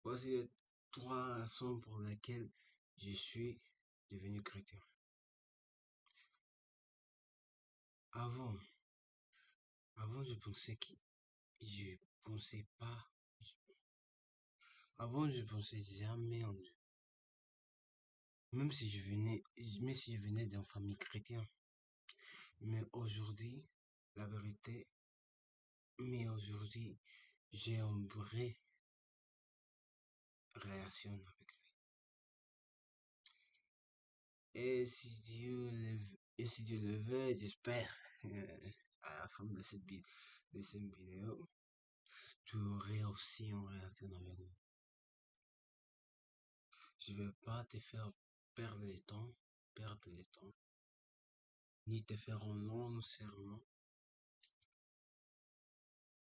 Voici les trois raisons pour lesquelles je suis devenu chrétien. Avant, avant je pensais pas, avant je pensais jamais en Dieu. Même si je venais d'une famille chrétienne. Mais aujourd'hui, la vérité, mais aujourd'hui, j'ai une vraie relation avec lui. Et si Dieu le veut, j'espère, à la fin de cette vidéo, tu aurais aussi une relation avec moi. Je vais pas te faire perdre le temps, ni te faire un long serment.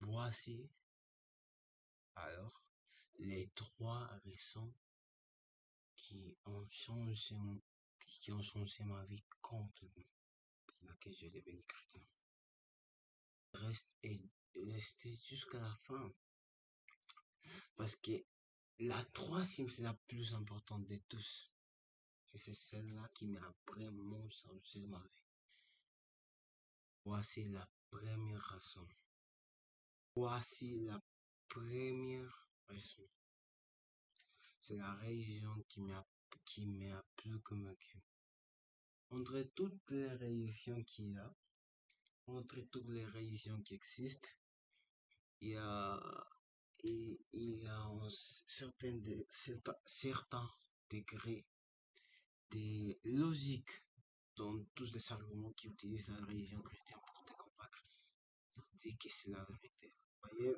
Voici alors les trois raisons qui ont changé, qui ont changé ma vie complètement, pour laquelle je devenu chrétien. Reste et rester jusqu'à la fin, parce que la troisième, c'est la plus importante de tous. Et c'est celle-là qui m'a vraiment changé ma vie. Voici la première raison. Voici la première raison. C'est la religion qui m'a plus convaincu. Entre toutes les religions qu'il y a, entre toutes les religions qui existent, il y a, il y a un certain degré de logique dans tous les arguments qui utilisent la religion chrétienne pour te convaincre de que c'est la vérité. Vous voyez,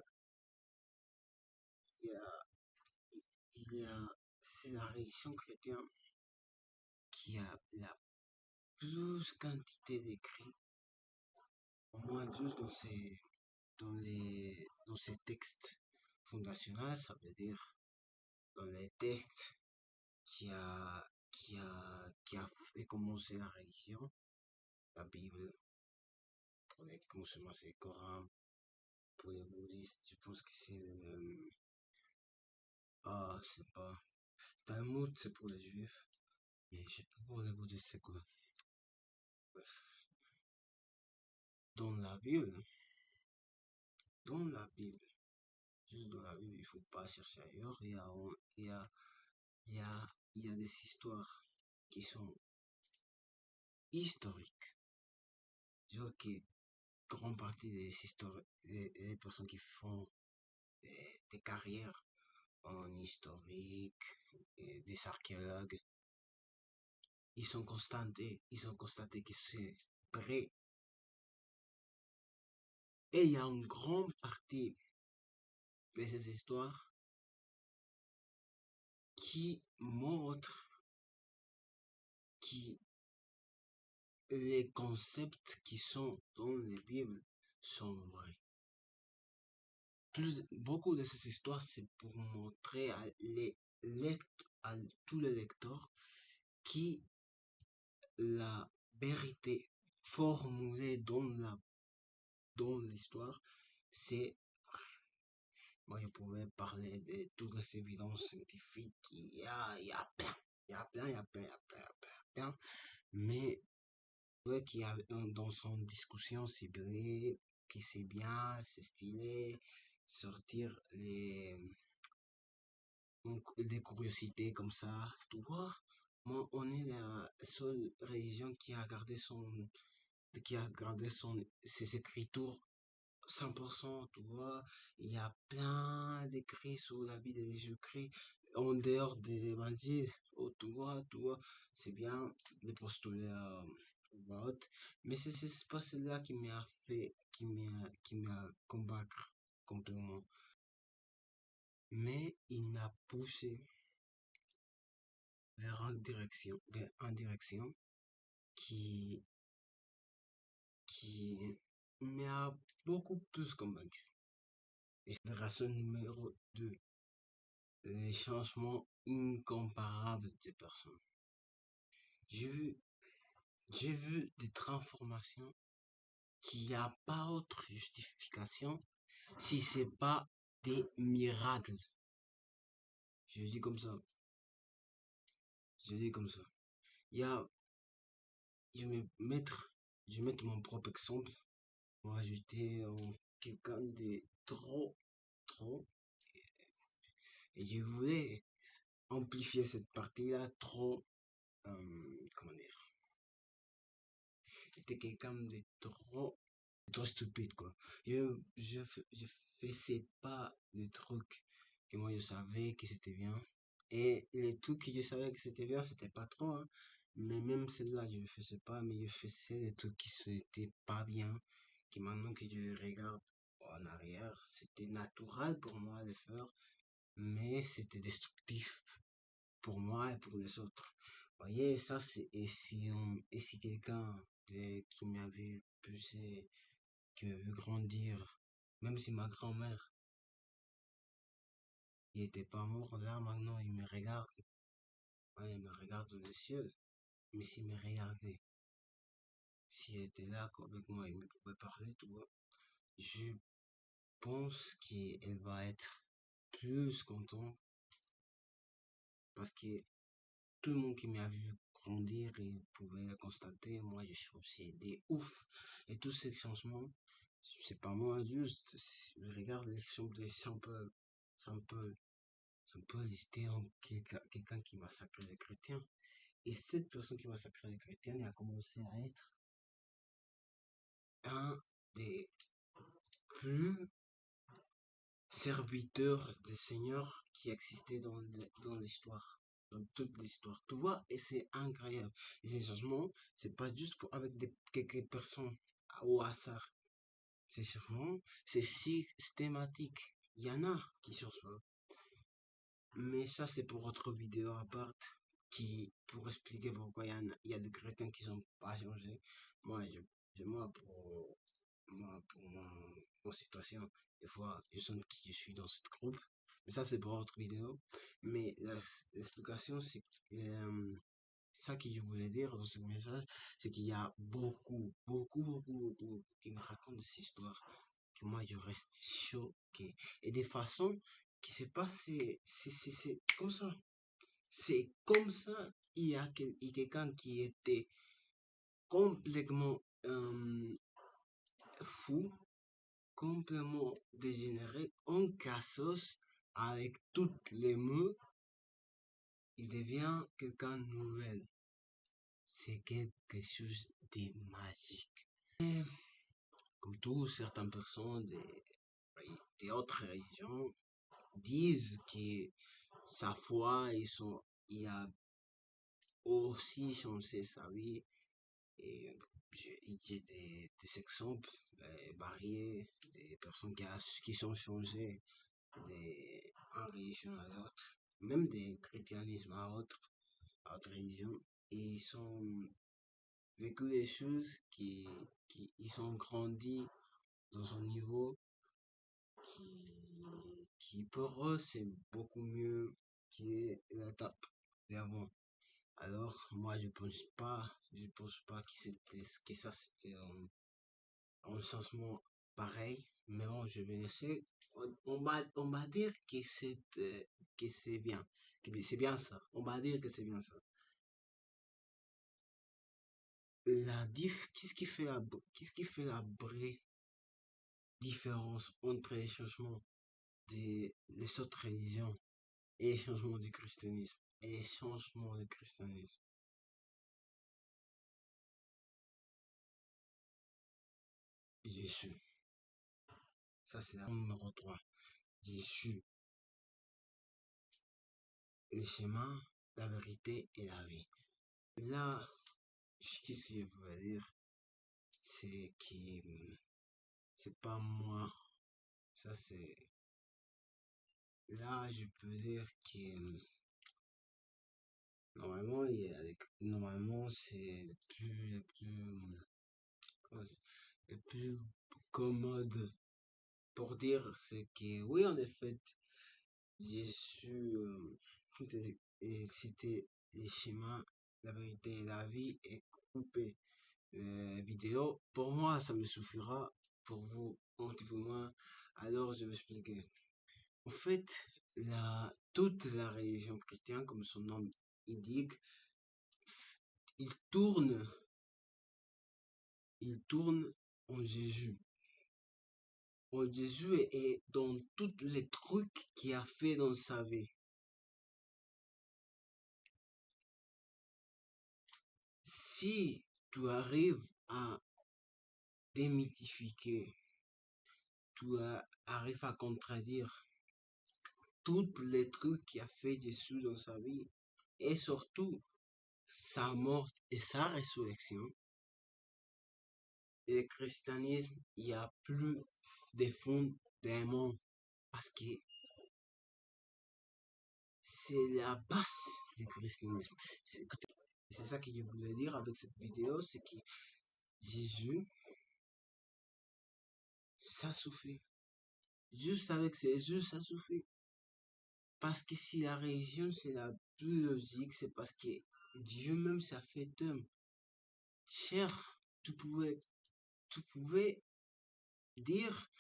il y a, il y a, c'est la religion chrétienne qui a la plus quantité d'écrits, au moins juste dans ces textes fondationnels, ça veut dire dans les textes qui a fait commencer la religion, la Bible, pour les musulmans c'est le Coran, pour les bouddhistes, je pense que c'est c'est pas, Talmud c'est pour les juifs, mais je sais pas pour les bouddhistes c'est quoi. Bref. Dans la Bible, dans la Bible, juste dans la Bible, il faut pas chercher ailleurs, il y a, il y a des histoires qui sont historiques. Je vois que grande partie des histoires, des personnes qui font des carrières en historique, et des archéologues, ils ont constaté que c'est vrai. Et il y a une grande partie de ces histoires qui montrent que les concepts qui sont dans les Bibles sont vrais. Beaucoup de ces histoires, c'est pour montrer à tous les lecteurs que la vérité formulée dans l'histoire, c'est vrai. Moi, je pouvais parler de toutes les évidences scientifiques. Il y a plein, il y a plein, il y a plein, il y a plein, il y a plein, il y a plein. Mais vrai qu'il y a dans son discussion, c'est vrai, que c'est bien, c'est stylé, sortir des curiosités comme ça, tu vois. Moi, on est la seule religion qui a gardé ses écritures 100%, tu vois. Il y a plein d'écrits sur la vie de Jésus-Christ en dehors de l'évangile. Oh, tu vois, c'est bien de postuler à vote, mais c'est pas cela qui m'a fait, qui m'a convaincre complètement. Mais il m'a poussé vers une direction qui, qui m'a beaucoup plus convaincu. Et c'est la raison numéro 2, les changements incomparables des personnes. J'ai vu, j'ai vu des transformations qui n'y a pas autre justification si c'est pas des miracles. Je dis comme ça. Je dis comme ça. Il y a, je vais mettre, je vais mettre mon propre exemple. Moi, j'étais quelqu'un de trop, et je voulais amplifier cette partie-là trop, comment dire, j'étais quelqu'un de trop stupide, quoi. Je faisais pas les trucs que moi je savais que c'était bien. Et les trucs que je savais que c'était bien, c'était pas trop, hein. Mais même celle-là, je ne faisais pas, mais je faisais des trucs qui n'étaient pas bien, que maintenant que je regarde en arrière, c'était naturel pour moi de faire, mais c'était destructif pour moi et pour les autres. Vous voyez, ça, c'est, et si quelqu'un qui m'avait poussé, qui m'a vu grandir, même si ma grand-mère, il était pas mort là, maintenant, il me regarde. Ouais, il me regarde dans les cieux. Mais s'il me regardait, s'il était là avec moi, il me pouvait parler, tu vois. Je pense qu'elle va être plus contente parce que tout le monde qui m'a vu grandir, il pouvait le constater. Moi, je suis aussi des ouf. Et tous ces changements, c'est pas moi juste. Je regarde l'exemple des samples, samples, samples listés en quelqu'un qui massacre les chrétiens. Et cette personne qui massacre les chrétiens, il a commencé à être un des plus serviteurs des seigneurs qui existait dans l'histoire, dans toute l'histoire. Tu vois, et c'est incroyable. Et ces changements, c'est pas juste pour, avec quelques personnes au hasard. C'est sûrement, c'est systématique. Il y en a qui changent pas. Mais ça, c'est pour autre vidéo à part pour expliquer pourquoi il y a des chrétiens qui sont pas changés. Moi, moi, pour mon situation, des fois, je sens que je suis dans cette groupe. Mais ça, c'est pour autre vidéo. Mais l'explication, c'est ça que je voulais dire dans ce message, c'est qu'il y a beaucoup qui me racontent des histoires que moi, je reste choqué. Et des façons qui se passent, c'est comme ça. C'est comme ça. Il y a quelqu'un qui était complètement fou, complètement dégénéré, en cassos, avec toutes les mots, il devient quelqu'un de nouvel. C'est quelque chose de magique. Et, comme toutes certaines personnes des autres religions disent que sa foi, il a aussi changé sa vie. Et j'ai des exemples variés, des personnes qui sont changées d'une religion à l'autre, même des christianisme à autre religion. Et ils ont vécu des choses ils ont grandi dans un niveau qui pour eux c'est beaucoup mieux que l'étape d'avant. Alors, moi, je pense pas que ça c'était un changement pareil. Mais bon, je vais laisser. On va dire que c'est bien. Que c'est bien ça. On va dire que c'est bien ça. Qu'est-ce qui fait la vraie différence entre les changements les autres religions et les changements du christianisme? Et les changements du christianisme. Jésus. Ça, c'est la numéro 3. Jésus. Le chemin, la vérité et la vie. Là, qu'est-ce que je peux dire? C'est que c'est pas moi. Ça, c'est. Là, je peux dire que normalement, normalement, c'est le plus commode pour dire, c'est que oui, en effet, Jésus, et c'était les chemins, la vérité et la vie est coupé vidéo. Pour moi, ça me suffira. Pour vous, un petit peu moins. Alors, je vais expliquer. En fait, toute la religion chrétienne, comme son nom indique, il tourne, il tourne en Jésus. En Jésus et dans tous les trucs qu'il a fait dans sa vie. Si tu arrives à démythifier, arrives à contredire tous les trucs qu'il a fait Jésus dans sa vie, et surtout sa mort et sa résurrection, le christianisme, il n'y a plus de fondement parce que c'est la base du christianisme. C'est ça que je voulais dire avec cette vidéo, c'est que Jésus, ça suffit. Juste avec Jésus, ça suffit. Parce que si la religion, c'est la plus logique, c'est parce que Dieu même s'est fait homme. Cher, tu pouvais dire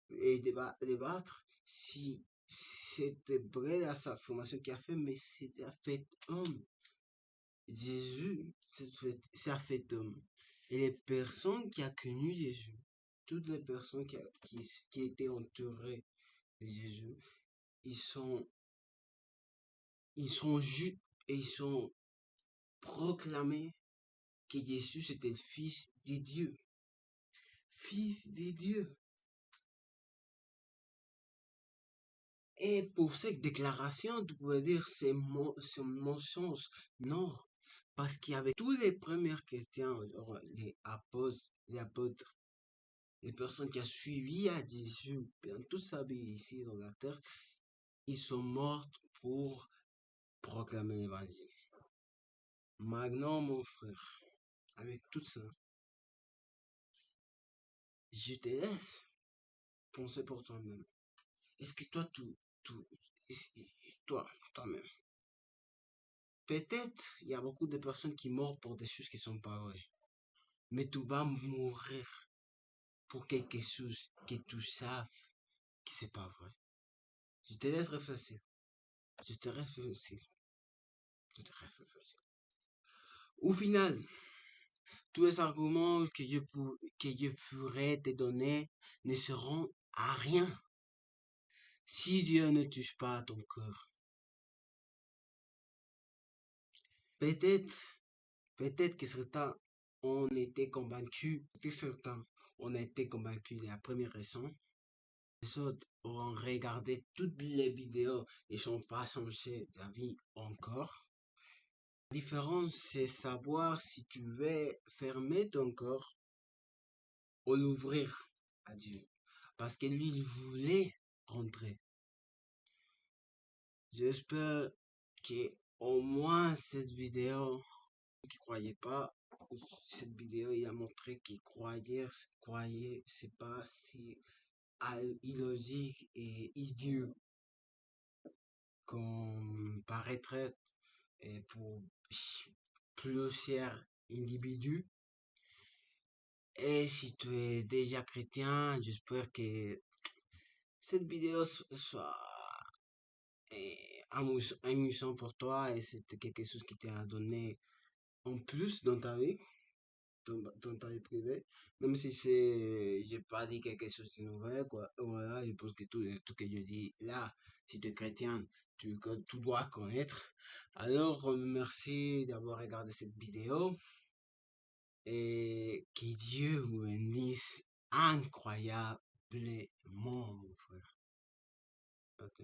et débattre si c'était vrai la sa formation qu'il a fait, mais c'était fait homme. Jésus s'est fait homme. Et les personnes qui ont connu Jésus, toutes les personnes qui étaient entourées de Jésus, ils sont, ils sont jus et ils sont proclamés que Jésus était le Fils de Dieu. Fils de Dieu. Et pour cette déclaration, tu pouvais dire c'est mensonge. Non, parce qu'il y avait tous les premiers chrétiens, genre les apôtres, les personnes qui ont suivi à Jésus pendant toute sa vie ici dans la terre, ils sont morts pour proclamer l'évangile. Maintenant, mon frère, avec tout ça, je te laisse penser pour toi-même. Est-ce que toi, toi-même, peut-être il y a beaucoup de personnes qui meurent pour des choses qui sont pas vraies, mais tu vas mourir pour quelque chose que tu saves que c'est pas vrai. Je te laisse réfléchir. Je te réfléchir. Je te réfléchir. Au final, tous les arguments que je pourrais te donner ne seront à rien si Dieu ne touche pas à ton cœur. Peut-être, peut-être que certains ont été convaincus, que certains ont été convaincus de la première raison. Les autres auront regardé toutes les vidéos et n'ont pas changé d'avis encore. La différence, c'est savoir si tu veux fermer ton corps ou l'ouvrir à Dieu. Parce que lui, il voulait rentrer. J'espère que au moins cette vidéo, qui croyait pas, cette vidéo, il a montré qu'il croyait, c'est pas si illogique et idiot comme paraîtrait pour plusieurs individus. Et si tu es déjà chrétien, j'espère que cette vidéo soit amusant pour toi et c'est quelque chose qui t'a donné en plus dans ta vie, dans ta vie privée. Même si j'ai pas dit quelque chose de nouvel, quoi. Voilà, je pense que tout que je dis là, si tu es chrétien, tu dois connaître. Alors, merci d'avoir regardé cette vidéo et que Dieu vous bénisse incroyablement, mon frère. Ok.